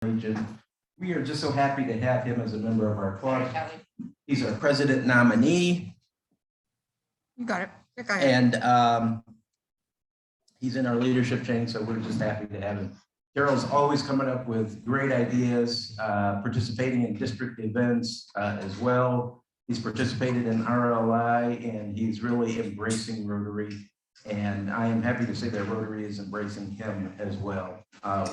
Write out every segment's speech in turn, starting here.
region. We are just so happy to have him as a member of our club. He's our president nominee. You got it. Go ahead. And he's in our leadership chain, so we're just happy to have him. Darrell's always coming up with great ideas, participating in district events as well. He's participated in RLI, and he's really embracing Rotary. And I am happy to say that Rotary is embracing him as well.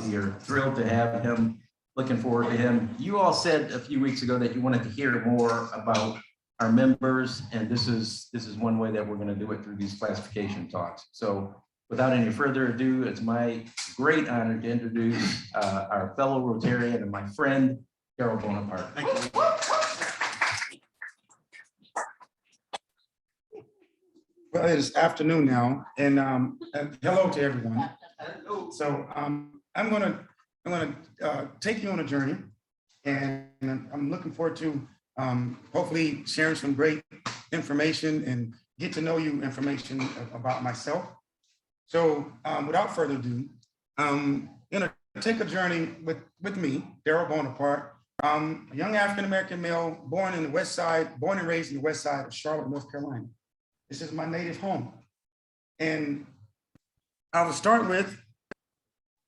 We are thrilled to have him, looking forward to him. You all said a few weeks ago that you wanted to hear more about our members, and this is one way that we're going to do it through these classification talks. So without any further ado, it's my great honor to introduce our fellow Rotarian and my friend, Darrell Bonapart. Thank you. Well, it is afternoon now, and hello to everyone. So I'm gonna take you on a journey, and I'm looking forward to hopefully sharing some great information and get to know you information about myself. So without further ado, I'm gonna take a journey with me, Darrell Bonapart, a young African-American male born and raised in the west side of Charlotte, North Carolina. This is my native home. And I will start with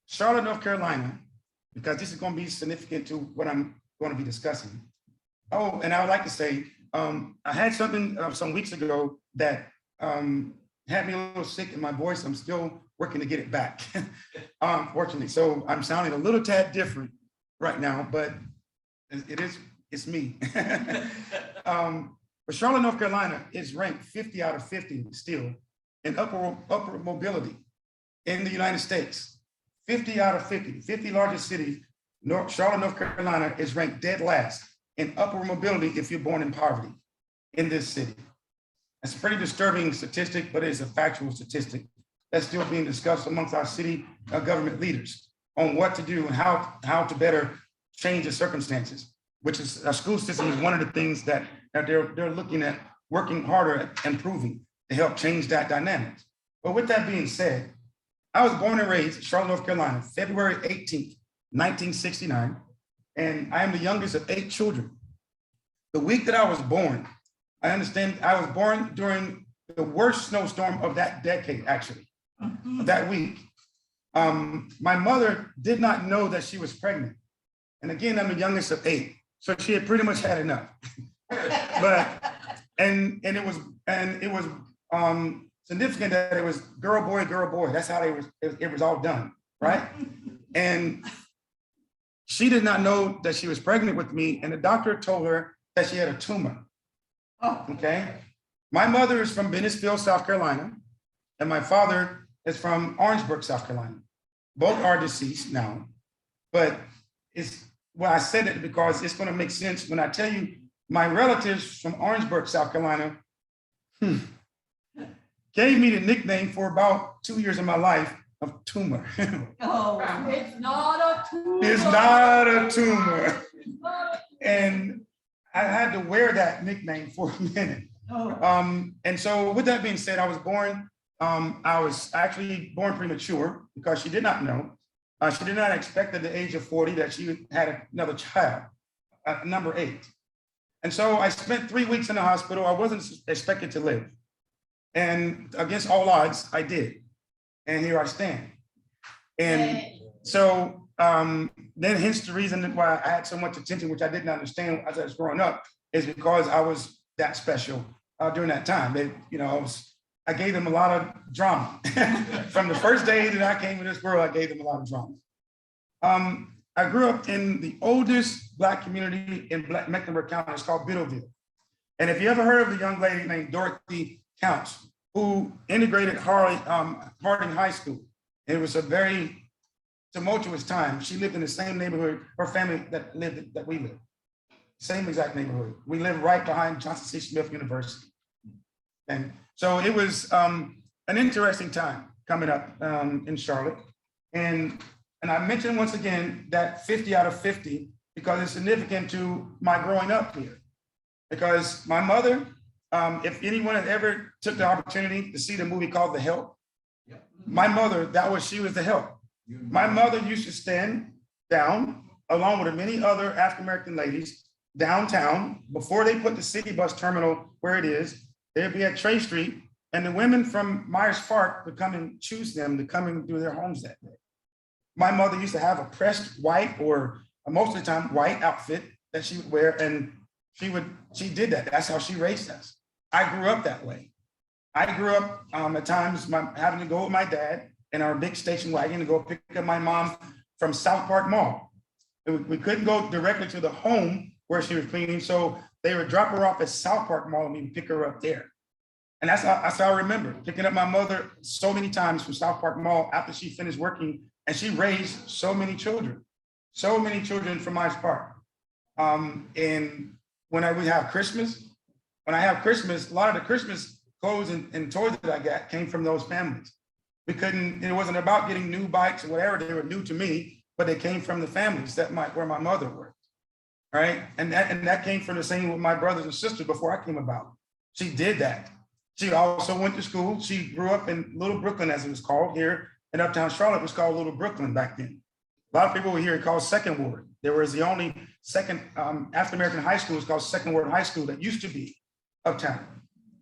Charlotte, North Carolina, because this is going to be significant to what I'm going to be discussing. Oh, and I would like to say, I had something some weeks ago that had me a little sick in my voice. I'm still working to get it back, unfortunately. So I'm sounding a little tad different right now, but it's me. But Charlotte, North Carolina is ranked 50 out of 50 still in upward mobility in the United States. 50 out of 50, 50 largest cities, Charlotte, North Carolina is ranked dead last in upward mobility if you're born in poverty in this city. That's a pretty disturbing statistic, but it is a factual statistic that's still being discussed amongst our city government leaders on what to do and how to better change the circumstances, which is our school system is one of the things that they're looking at working harder at improving to help change that dynamic. But with that being said, I was born and raised in Charlotte, North Carolina, February 18th, 1969, and I am the youngest of 8 children. The week that I was born, I understand I was born during the worst snowstorm of that decade, actually, that week. My mother did not know that she was pregnant. And again, I'm the youngest of 8, so she had pretty much had enough. But and it was significant that it was girl, boy. That's how it was all done, right? And she did not know that she was pregnant with me, and the doctor told her that she had a tumor. Okay. My mother is from Bennettsville, South Carolina, and my father is from Orangeburg, South Carolina. Both are deceased now, but I said it because it's going to make sense when I tell you my relatives from Orangeburg, South Carolina, gave me the nickname for about 2 years of my life of tumor. Oh, it's not a tumor. It's not a tumor. And I had to wear that nickname for a minute. And so with that being said, I was actually born premature because she did not know. She did not expect at the age of 40 that she had another child, number 8. And so I spent 3 weeks in the hospital. I wasn't expected to live. And against all odds, I did. And here I stand. And so then hence the reason why I had so much attention, which I didn't understand as I was growing up, is because I was that special during that time. I gave them a lot of drama. From the first day that I came in this world, I gave them a lot of drama. I grew up in the oldest Black community in Mecklenburg County. It's called Biddleville. And if you ever heard of the young lady named Dorothy Counts, who integrated Harding High School, it was a very tumultuous time. She lived in the same neighborhood, her family that we live, same exact neighborhood. We live right behind Johnson C. Smith University. And so it was an interesting time coming up in Charlotte. And I mentioned once again that 50 out of 50 because it's significant to my growing up here. Because my mother, if anyone had ever took the opportunity to see the movie called The Help, my mother, she was the help. My mother used to stand down along with many other African-American ladies downtown. Before they put the city bus terminal where it is, they'd be at Trey Street, and the women from Myers Park would come and choose them to come and do their homes that day. My mother used to have a pressed white, or most of the time white outfit that she would wear, and she did that. That's how she raised us. I grew up that way. I grew up at times having to go with my dad in our big station wagon to go pick up my mom from South Park Mall. We couldn't go directly to the home where she was cleaning, so they would drop her off at South Park Mall and we would pick her up there. And that's how I remember picking up my mother so many times from South Park Mall after she finished working, and she raised so many children from Myers Park. And when we have Christmas, a lot of the Christmas clothes and toys that I got came from those families. It wasn't about getting new bikes or whatever, they were new to me, but they came from the families where my mother worked. Right. And that came from the same with my brothers and sisters before I came about. She did that. She also went to school. She grew up in Little Brooklyn, as it was called here in Uptown Charlotte. It was called Little Brooklyn back then. A lot of people were here called Second Ward. There was the only second African-American high school was called Second Ward High School that used to be Uptown.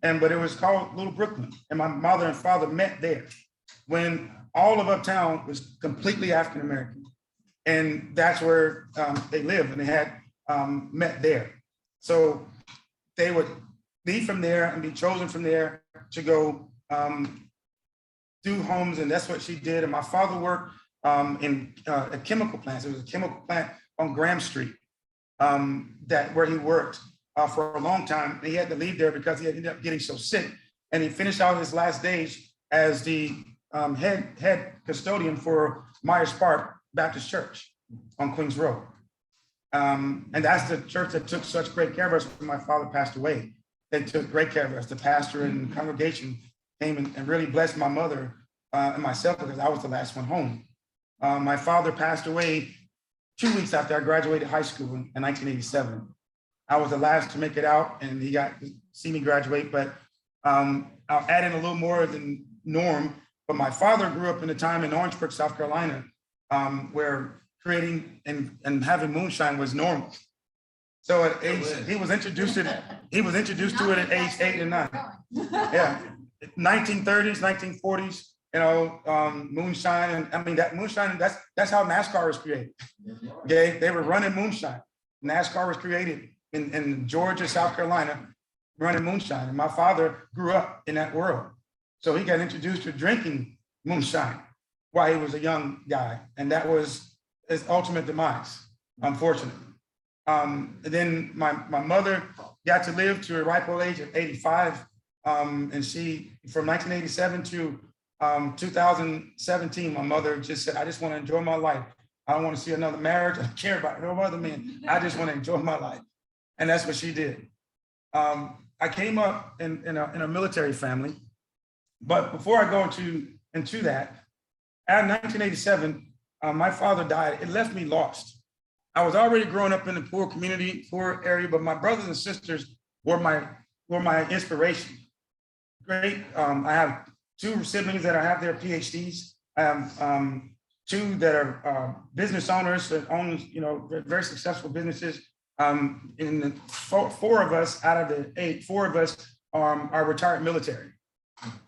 But it was called Little Brooklyn. And my mother and father met there when all of Uptown was completely African-American. And that's where they lived, and they had met there. So they would leave from there and be chosen from there to go do homes, and that's what she did. And my father worked in a chemical plant. There was a chemical plant on Graham Street where he worked for a long time. And he had to leave there because he ended up getting so sick, and he finished out his last days as the head custodian for Myers Park Baptist Church on Queens Road. And that's the church that took such great care of us when my father passed away. They took great care of us. The pastor and the congregation came and really blessed my mother and myself because I was the last one home. My father passed away 2 weeks after I graduated high school in 1987. I was the last to make it out, and he got to see me graduate, but I'll add in a little more than Norm. But my father grew up in a time in Orangeburg, South Carolina, where creating and having moonshine was normal. So at age, he was introduced to it at age 8 and 9. Yeah, 1930s, 1940s, moonshine. And I mean, that moonshine, that's how NASCAR was created. Okay, they were running moonshine. NASCAR was created in Georgia, South Carolina, running moonshine. And my father grew up in that world. So he got introduced to drinking moonshine while he was a young guy. And that was his ultimate demise, unfortunately. Then my mother got to live to a ripe old age of 85. And she, from 1987 to 2017, my mother just said, I just want to enjoy my life. I don't want to see another marriage. I don't care about no other man. I just want to enjoy my life. And that's what she did. I came up in a military family. But before I go into that, at 1987, my father died. It left me lost. I was already growing up in the poor area, but my brothers and sisters were my inspiration. Great. I have 2 siblings that have their PhDs. I have 2 that are business owners that own, very successful businesses. In the 4 of us out of the 8, 4 of us are retired military.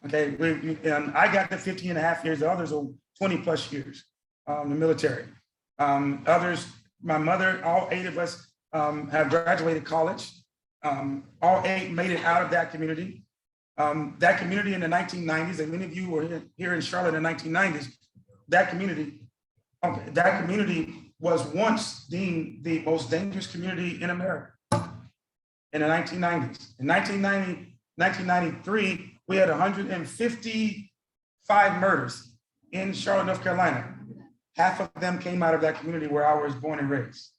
Okay, and I got the 50 and a half years. The others are 20 plus years in the military. Others, my mother, all 8 of us have graduated college. All 8 made it out of that community. That community in the 1990s, and many of you were here in Charlotte in the 1990s, that community was once deemed the most dangerous community in America in the 1990s. In 1993, we had 155 murders in Charlotte, North Carolina. Half of them came out of that community where I was born and raised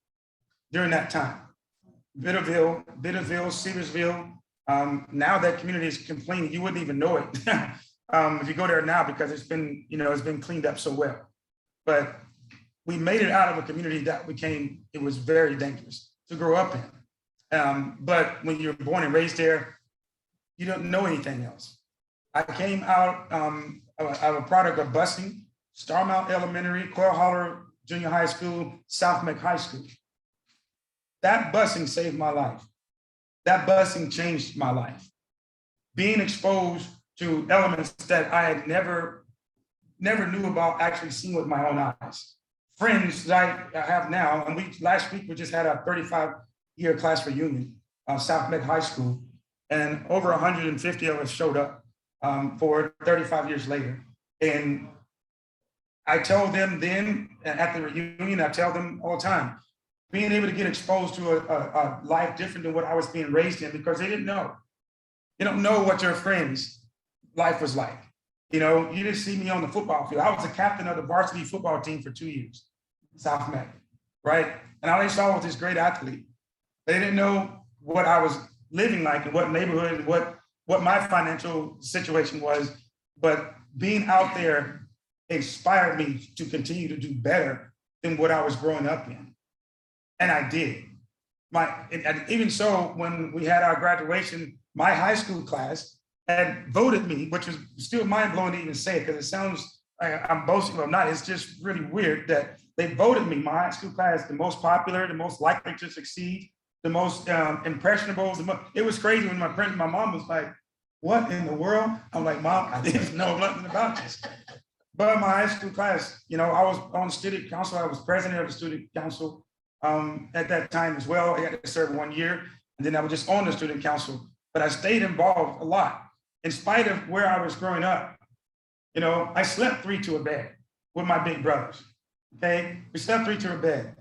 during that time. Bitterville, Seversville. Now that community is complaining, you wouldn't even know it if you go there now because it's been cleaned up so well. But we made it out of a community that it was very dangerous to grow up in. But when you're born and raised there, you don't know anything else. I came out of a product of busing, Starmount Elementary, Quail Holler Junior High School, South Meck High School. That busing saved my life. That busing changed my life. Being exposed to elements that I had never knew about, actually seen with my own eyes. Friends that I have now, and last week we just had a 35-year class reunion, South Meck High School, and over 150 of us showed up for 35 years later. And I told them then at the reunion, I tell them all the time, being able to get exposed to a life different than what I was being raised in, because they didn't know. You don't know what your friends' life was like. You know, you didn't see me on the football field. I was the captain of the varsity football team for 2 years, South Meck, right? And all they saw was this great athlete. They didn't know what I was living like and what neighborhood and what my financial situation was. But being out there inspired me to continue to do better than what I was growing up in. And I did. And even so, when we had our graduation, my high school class had voted me, which was still mind-blowing to even say it, because it sounds like I'm boasting, but I'm not. It's just really weird that they voted me, my high school class, the most popular, the most likely to succeed, the most impressionable. It was crazy when my mom was like, "What in the world?" I'm like, "Mom, I didn't know nothing about this." But my high school class, you know, I was on student council. I was president of the student council at that time as well. I got to serve 1 year, and then I was just on the student council. But I stayed involved a lot, in spite of where I was growing up. You know, I slept 3 to a bed with my big brothers. Okay, we slept 3 to a bed.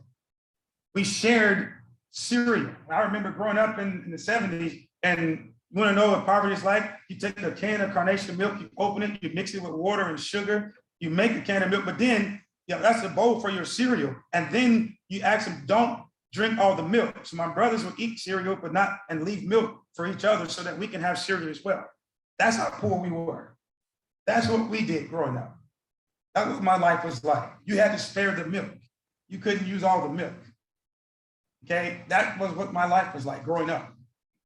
We shared cereal. I remember growing up in the 70s, and you want to know what poverty is like? You take a can of carnation milk, you open it, you mix it with water and sugar, you make a can of milk, but then that's a bowl for your cereal. And then you ask them, don't drink all the milk. So my brothers would eat cereal, but not, and leave milk for each other so that we can have cereal as well. That's how poor we were. That's what we did growing up. That's what my life was like. You had to spare the milk. You couldn't use all the milk. Okay, that was what my life was like growing up.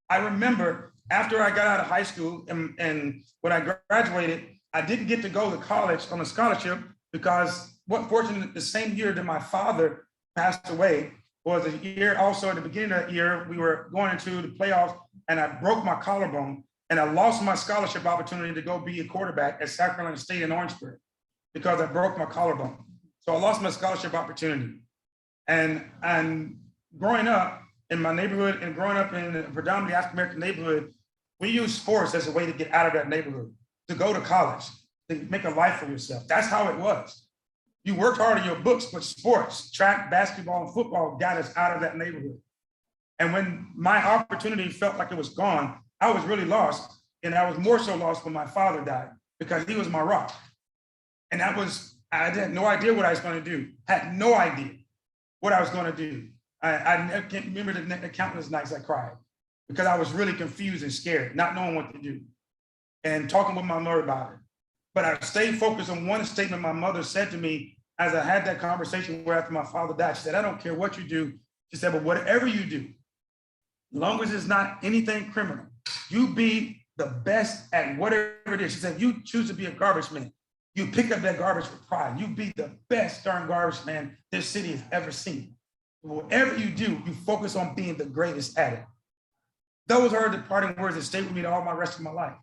I remember after I got out of high school and when I graduated, I didn't get to go to college on a scholarship because fortunately, the same year that my father passed away was a year also at the beginning of the year, we were going into the playoffs and I broke my collarbone and I lost my scholarship opportunity to go be a quarterback at South Carolina State in Orangeburg because I broke my collarbone. So I lost my scholarship opportunity. And growing up in my neighborhood and growing up in a predominantly African-American neighborhood, we use sports as a way to get out of that neighborhood, to go to college, to make a life for yourself. That's how it was. You worked hard in your books, but sports, track, basketball, and football got us out of that neighborhood. And when my opportunity felt like it was gone, I was really lost. And I was more so lost when my father died because he was my rock. And I had no idea what I was going to do. Had no idea what I was going to do. I can't remember the countless nights I cried because I was really confused and scared, not knowing what to do and talking with my mother about it. But I stayed focused on one statement my mother said to me as I had that conversation where after my father died. She said, "I don't care what you do." She said, "But whatever you do, as long as it's not anything criminal, you be the best at whatever it is." She said, "You choose to be a garbage man. You pick up that garbage with pride. You be the best darn garbage man this city has ever seen. Whatever you do, you focus on being the greatest at it." Those are the parting words that stay with me all my rest of my life.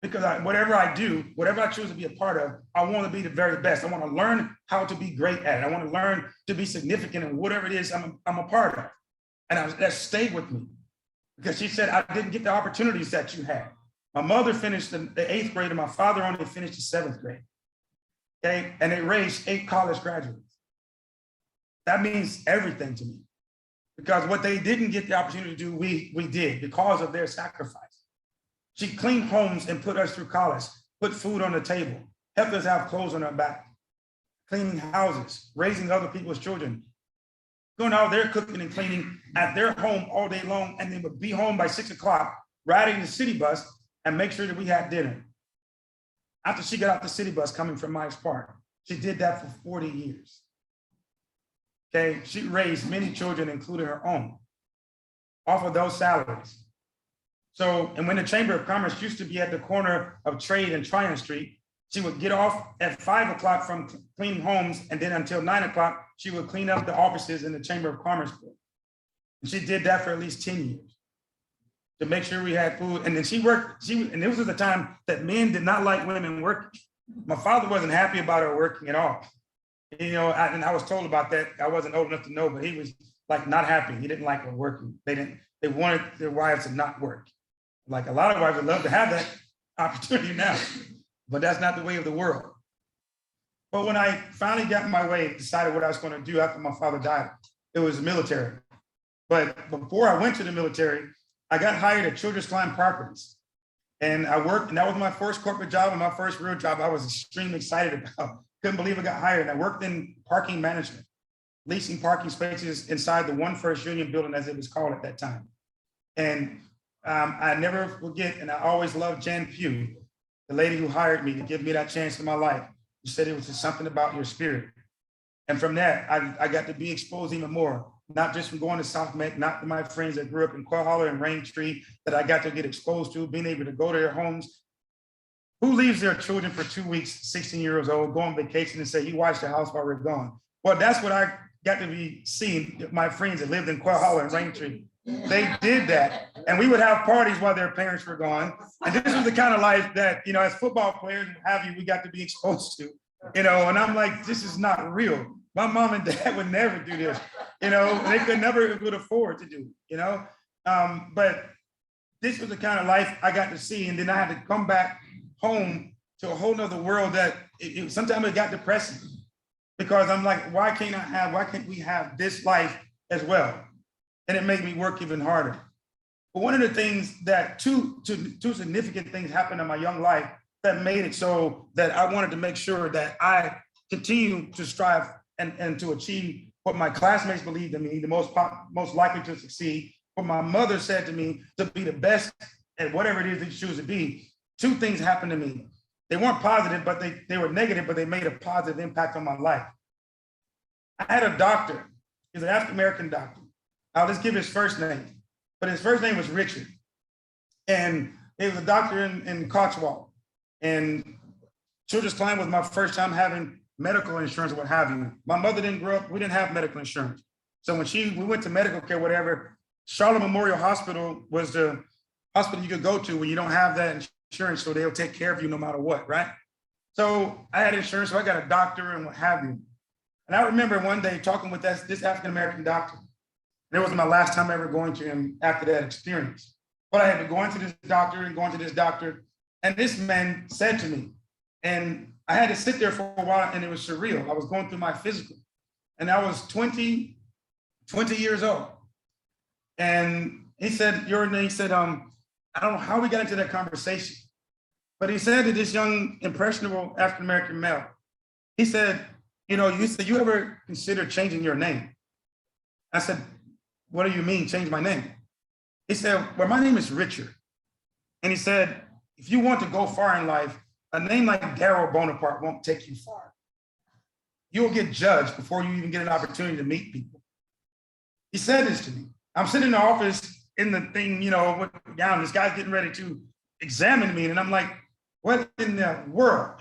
Because whatever I do, whatever I choose to be a part of, I want to be the very best. I want to learn how to be great at it. I want to learn to be significant in whatever it is I'm a part of. And that stayed with me because she said, "I didn't get the opportunities that you had." My mother finished the 8th grade and my father only finished the 7th grade. Okay, and they raised 8 college graduates. That means everything to me because what they didn't get the opportunity to do, we did because of their sacrifice. She cleaned homes and put us through college, put food on the table, helped us have clothes on our back, cleaning houses, raising other people's children, going out there cooking and cleaning at their home all day long, and they would be home by 6 o'clock, riding the city bus and make sure that we had dinner. After she got off the city bus coming from Myers Park, she did that for 40 years. Okay, she raised many children, including her own, off of those salaries. So, and when the Chamber of Commerce used to be at the corner of Trade and Tryon Street, She would get off at 5 o'clock from cleaning homes, and then until 9 o'clock, she would clean up the offices in the Chamber of Commerce. And she did that for at least 10 years to make sure we had food. And then she worked, and this was the time that men did not like women working. My father wasn't happy about her working at all. You know, and I was told about that. I wasn't old enough to know, but he was like not happy. He didn't like her working. They wanted their wives to not work. Like a lot of wives would love to have that opportunity now, but that's not the way of the world. But when I finally got my way, decided what I was going to do after my father died, it was the military. But before I went to the military, I got hired at Children's Climb Properties. And I worked, and that was my first corporate job and my first real job I was extremely excited about. Couldn't believe I got hired. And I worked in parking management, leasing parking spaces inside the One First Union building, as it was called at that time. And I never forget, and I always loved Jan Pugh, the lady who hired me to give me that chance in my life. She said it was just something about your spirit. And from that, I got to be exposed even more, not just from going to South Meck, not to my friends that grew up in Quail Holler and Raintree that I got to get exposed to, being able to go to their homes. Who leaves their children for 2 weeks, 16 years old, go on vacation and say, you watch the house while we're gone? Well, that's what I got to be seeing. My friends that lived in Quail Holler and Raintree, they did that. And we would have parties while their parents were gone. And this was the kind of life that, you know, as football players and have you, we got to be exposed to, you know, and I'm like, this is not real. My mom and dad would never do this, you know, they could afford to do, you know, but this was the kind of life I got to see. And then I had to come back home to a whole nother world that sometimes it got depressing because I'm like, why can't we have this life as well? And it made me work even harder. But one of the things that two significant things happened in my young life that made it so that I wanted to make sure that I continue to strive and to achieve what my classmates believed in me, the most likely to succeed, what my mother said to me to be the best at whatever it is that you choose to be. Two things happened to me. They weren't positive, but they were negative, but they made a positive impact on my life. I had a doctor. He's an African-American doctor. I'll just give his first name, but his first name was Richard. And he was a doctor in Cotswold. And Children's Climb was my first time having medical insurance or what have you. My mother didn't grow up, we didn't have medical insurance. So when we went to medical care, whatever, Charlotte Memorial Hospital was the hospital you could go to when you don't have that insurance, so they'll take care of you no matter what, right? So I had insurance, so I got a doctor and what have you. And I remember one day talking with this African-American doctor. And it was my last time ever going to him after that experience. But I had been going to this doctor and going to this doctor, and this man said to me, and I had to sit there for a while, and it was surreal. I was going through my physical, and I was 20 years old. And he said, your name, he said, I don't know how we got into that conversation, but he said to this young, impressionable African-American male, he said, you know, you ever consider changing your name? I said, what do you mean, change my name? He said, well, my name is Richard. And he said, if you want to go far in life, a name like Darrell Bonapart won't take you far. You'll get judged before you even get an opportunity to meet people. He said this to me. I'm sitting in the office in the thing, you know, down, this guy's getting ready to examine me. And I'm like, what in the world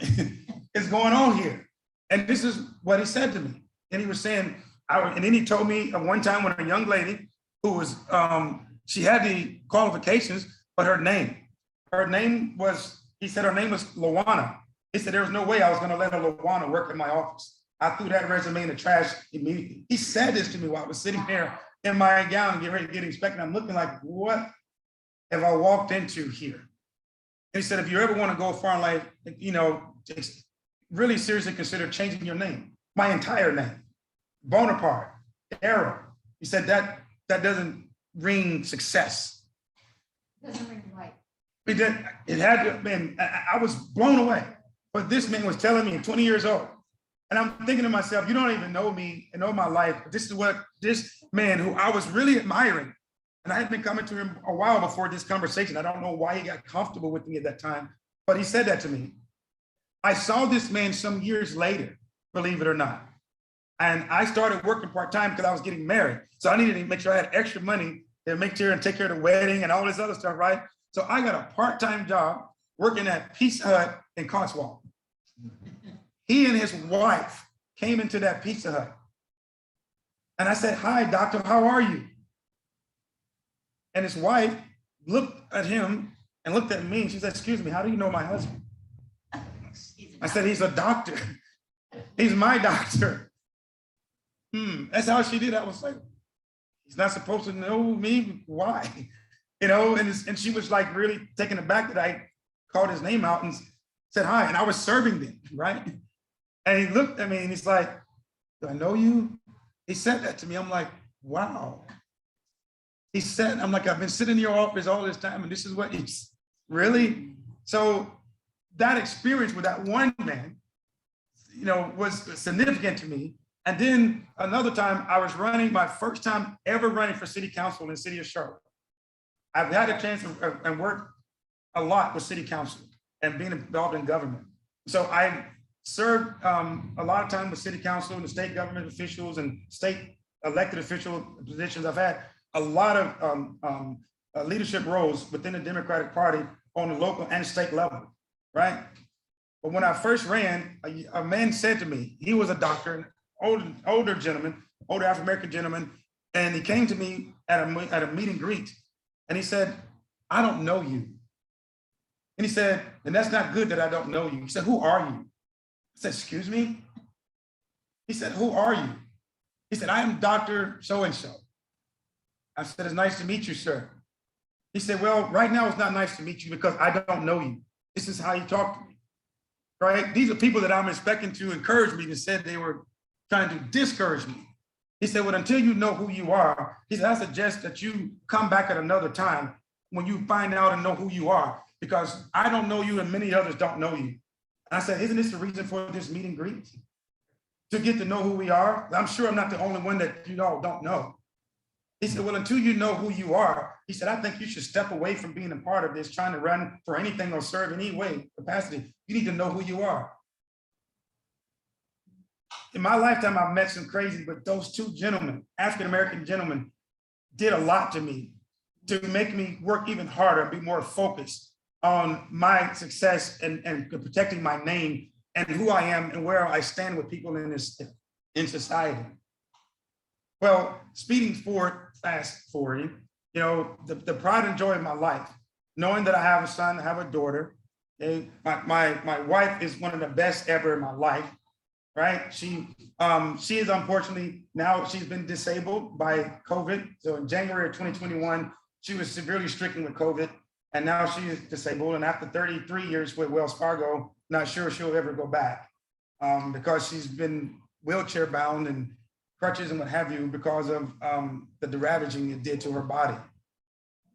is going on here? And this is what he said to me. And he was saying, and then he told me of one time when a young lady who was, she had the qualifications, but her name was, he said her name was Lawana. He said there was no way I was going to let a Lawana work in my office. I threw that resume in the trash immediately. He said this to me while I was sitting there in my gown, getting ready to get inspected. I'm looking like, what have I walked into here? And he said, if you ever want to go far in life, you know, really seriously consider changing your name, my entire name, Bonapart, Darrell. He said that doesn't ring success. Doesn't ring right. It had to have been, I was blown away. But this man was telling me at 20 years old. And I'm thinking to myself, you don't even know me and know my life. But this is what this man who I was really admiring, and I had been coming to him a while before this conversation. I don't know why he got comfortable with me at that time, but he said that to me. I saw this man some years later, believe it or not. And I started working part-time because I was getting married. So I needed to make sure I had extra money to make sure and take care of the wedding and all this other stuff, right? So I got a part-time job working at Pizza Hut in Cotswold. He and his wife came into that Pizza Hut. And I said, "Hi, doctor, how are you?" And his wife looked at him and looked at me and she said, "Excuse me, how do you know my husband?" I said, "He's a doctor. He's my doctor." That's how she did. I was like, he's not supposed to know me. Why? And she was like really taken aback that I called his name out and said hi. And I was serving them, right? And he looked at me and he's like, "Do I know you?" He said that to me. I'm like, wow. He said, I'm like, "I've been sitting in your office all this time and this is what it's really." So that experience with that one man, was significant to me. And then another time I was running, my first time ever running for city council in the city of Charlotte. I've had a chance and work a lot with city council and being involved in government. So I served a lot of time with city council and the state government officials and state elected official positions. I've had a lot of leadership roles within the Democratic Party on the local and state level, right? But when I first ran, a man said to me, he was a doctor, an older gentleman, older African-American gentleman, and he came to me at a meet and greet, and he said, "I don't know you." And he said, "And that's not good that I don't know you." He said, "Who are you?" I said, "Excuse me?" He said, "Who are you?" He said, "I am Dr. So-and-so." I said, "It's nice to meet you, sir." He said, "Well, right now it's not nice to meet you because I don't know you. This is how you talk to me." Right? These are people that I'm expecting to encourage me, and said they were trying to discourage me. He said, "Well, until you know who you are," he said, "I suggest that you come back at another time when you find out and know who you are, because I don't know you and many others don't know you." And I said, "Isn't this the reason for this meet and greet? To get to know who we are? I'm sure I'm not the only one that you all don't know." He said, "Well, until you know who you are," he said, "I think you should step away from being a part of this, trying to run for anything or serve any way, capacity. You need to know who you are." In my lifetime, I've met some crazy, but those two gentlemen, African-American gentlemen, did a lot to me to make me work even harder, be more focused on my success and protecting my name and who I am and where I stand with people in society. Well, speeding forward, fast forwarding, the pride and joy of my life, knowing that I have a son, I have a daughter. Okay? My wife is one of the best ever in my life, right? She is unfortunately, now she's been disabled by COVID. So in January of 2021, she was severely stricken with COVID, and now she is disabled. And after 33 years with Wells Fargo, not sure she'll ever go back because she's been wheelchair bound and crutches and what have you because of the ravaging it did to her body.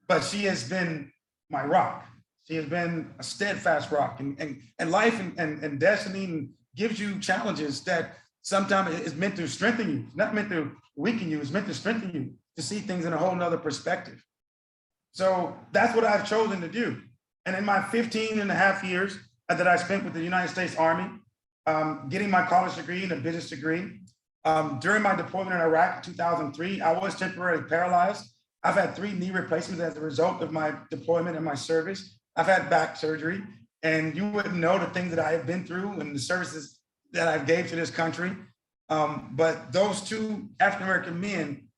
But she has been my rock. She has been a steadfast rock, and life and destiny gives you challenges that sometimes is meant to strengthen you, not meant to weaken you, it's meant to strengthen you to see things in a whole nother perspective. So that's what I've chosen to do. And in my 15 and a half years that I spent with the United States Army, getting my college degree and a business degree, during my deployment in Iraq in 2003, I was temporarily paralyzed. I've had 3 knee replacements as a result of my deployment and my service. I've had back surgery, and you wouldn't know the things that I have been through and the services that I gave to this country. But those 2 African-American men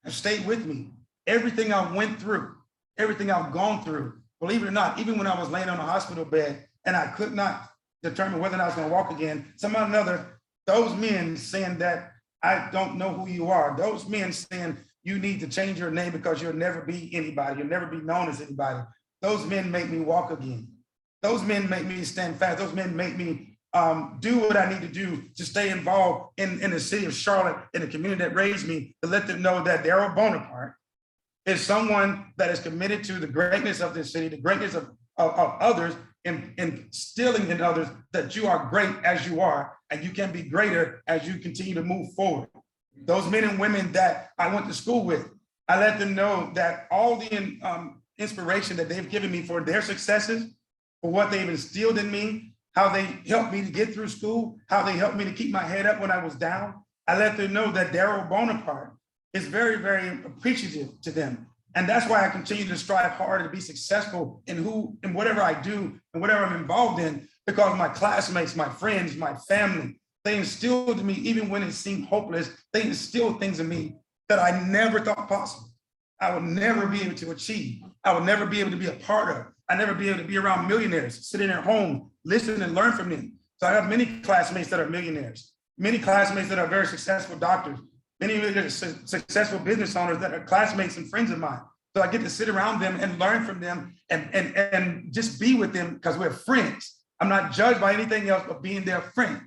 have stayed with me. Everything I went through, everything I've gone through, believe it or not, even when I was laying on a hospital bed and I could not determine whether or not I was going to walk again, somehow or another, those men saying that I don't know who you are, those men saying you need to change your name because you'll never be anybody, you'll never be known as anybody. Those men make me walk again. Those men make me stand fast. Those men make me do what I need to do to stay involved in the city of Charlotte, in the community that raised me, to let them know that Darrell Bonapart is someone that is committed to the greatness of this city, the greatness of others, and instilling in others that you are great as you are, and you can be greater as you continue to move forward. Those men and women that I went to school with, I let them know that all the inspiration that they've given me for their successes, for what they've instilled in me, how they helped me to get through school, how they helped me to keep my head up when I was down. I let them know that Darrell Bonapart is very, very appreciative to them. And that's why I continue to strive hard to be successful in whatever I do and whatever I'm involved in, because my classmates, my friends, my family, they instilled in me, even when it seemed hopeless, they instilled things in me that I never thought possible. I would never be able to achieve. I would never be able to be a part of. I never be able to be around millionaires, sit in their home, listen and learn from them. So I have many classmates that are millionaires, many classmates that are very successful doctors, many successful business owners that are classmates and friends of mine. So I get to sit around them and learn from them and just be with them because we're friends. I'm not judged by anything else but being their friend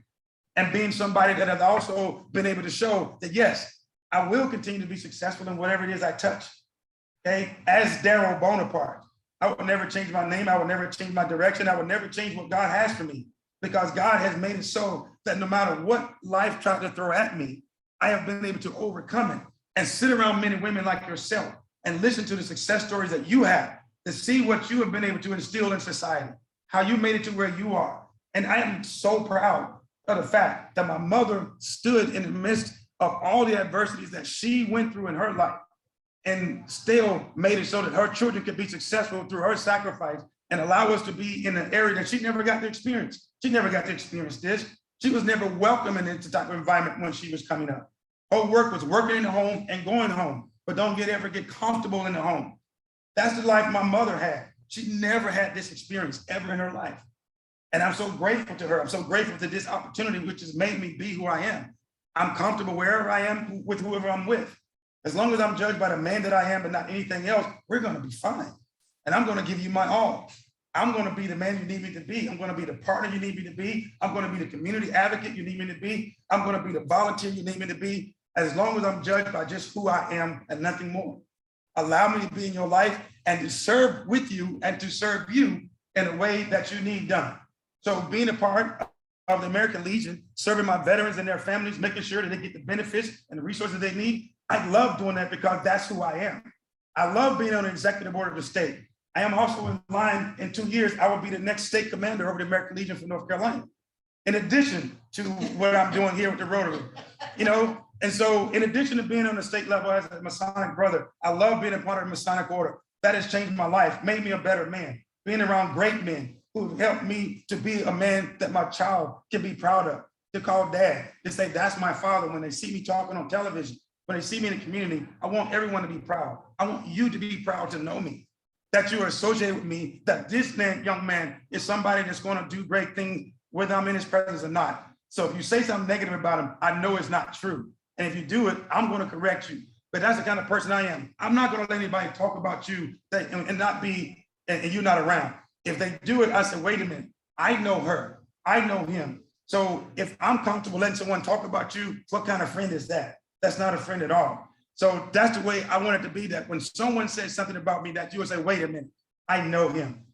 and being somebody that has also been able to show that, yes, I will continue to be successful in whatever it is I touch. Okay, as Darrell Bonapart, I would never change my name. I would never change my direction. I would never change what God has for me because God has made it so that no matter what life tried to throw at me, I have been able to overcome it and sit around men and women like yourself and listen to the success stories that you have, to see what you have been able to instill in society, how you made it to where you are. And I am so proud of the fact that my mother stood in the midst of all the adversities that she went through in her life and still made it so that her children could be successful through her sacrifice and allow us to be in an area that she never got to experience. She never got to experience this. She was never welcome in this type of environment when she was coming up. Her work was working in the home and going home, but don't ever get comfortable in the home. That's the life my mother had. She never had this experience ever in her life. And I'm so grateful to her. I'm so grateful to this opportunity, which has made me be who I am. I'm comfortable wherever I am with whoever I'm with. As long as I'm judged by the man that I am and not anything else, we're going to be fine. And I'm going to give you my all. I'm going to be the man you need me to be. I'm going to be the partner you need me to be. I'm going to be the community advocate you need me to be. I'm going to be the volunteer you need me to be. As long as I'm judged by just who I am and nothing more. Allow me to be in your life and to serve with you and to serve you in a way that you need done. So being a part of the American Legion, serving my veterans and their families, making sure that they get the benefits and the resources they need, I love doing that because that's who I am. I love being on the executive board of the state. I am also in line in 2 years, I will be the next state commander over the American Legion for North Carolina. In addition to what I'm doing here with the Rotary, and so in addition to being on the state level as a Masonic brother, I love being a part of the Masonic order. That has changed my life, made me a better man, being around great men who have helped me to be a man that my child can be proud of, to call dad, to say, that's my father. When they see me talking on television, when they see me in the community, I want everyone to be proud. I want you to be proud to know me, that you are associated with me, that this young man is somebody that's going to do great things, whether I'm in his presence or not. So if you say something negative about him, I know it's not true. And if you do it, I'm going to correct you. But that's the kind of person I am. I'm not going to let anybody talk about you and not be, and you're not around. If they do it, I say, wait a minute, I know her, I know him. So if I'm comfortable letting someone talk about you, what kind of friend is that? That's not a friend at all. So that's the way I want it to be, that when someone says something about me, that you will say, wait a minute, I know him.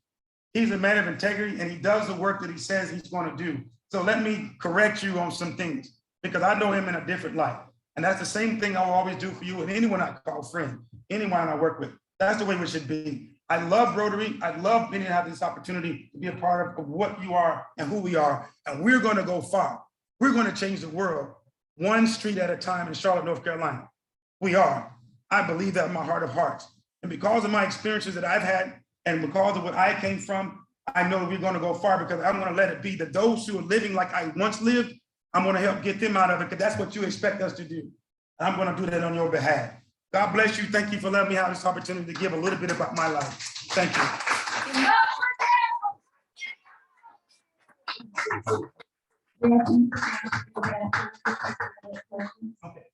He's a man of integrity and he does the work that he says he's going to do. So let me correct you on some things because I know him in a different light. And that's the same thing I will always do for you and anyone I call friend, anyone I work with. That's the way we should be. I love Rotary. I love being able to have this opportunity to be a part of what you are and who we are. And we're going to go far. We're going to change the world one street at a time in Charlotte, North Carolina. We are. I believe that in my heart of hearts. And because of my experiences that I've had and because of what I came from, I know that we're going to go far because I'm going to let it be that those who are living like I once lived, I'm going to help get them out of it because that's what you expect us to do. And I'm going to do that on your behalf. God bless you. Thank you for letting me have this opportunity to give a little bit about my life. Thank you. Okay.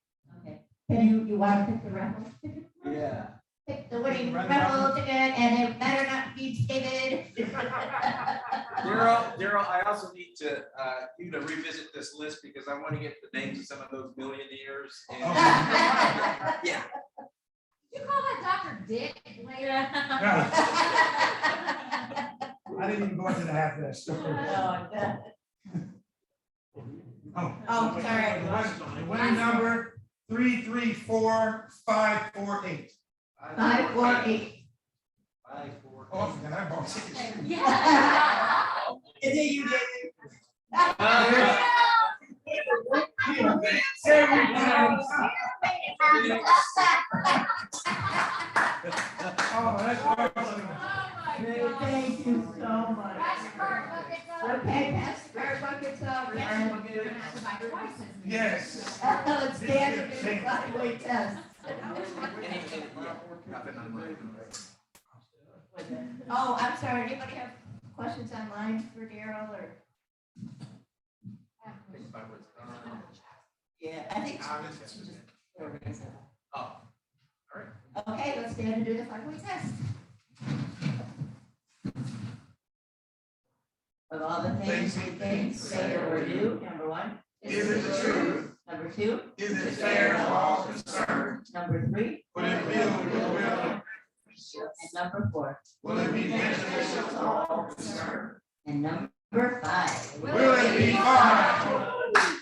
Can you want to pick the raffle ticket? Yeah. Pick the winning raffle ticket, and it better not be David. Darrell, I also need to you to revisit this list because I want to get the names of some of those millionaires. And, yeah. You call that Dr. Dick later? I didn't even go into the half of that story. Oh, sorry. The winning number 334548. 548. 548. Oh, I forgot I bought tickets. Yeah. Is it you, David? Thank you so much. Okay. Yes. Let's stand and do the flyweight test. Oh, I'm sorry, anybody have questions online for Darrell or? Yeah, I think. Oh, Okay, let's stand and do the flyweight test. Of all the things we think, say, or do, number one. Is it the truth? Number two. Is it fair to all concerned? Number three. Will it build goodwill? And number four. Will it be beneficial to all concerned? And number five. Will it be fine?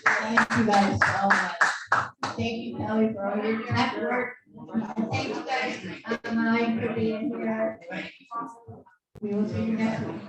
Thank you guys so much. Thank you, Kelly, for all your hard work. And thank you guys online for being here. We will see you next week.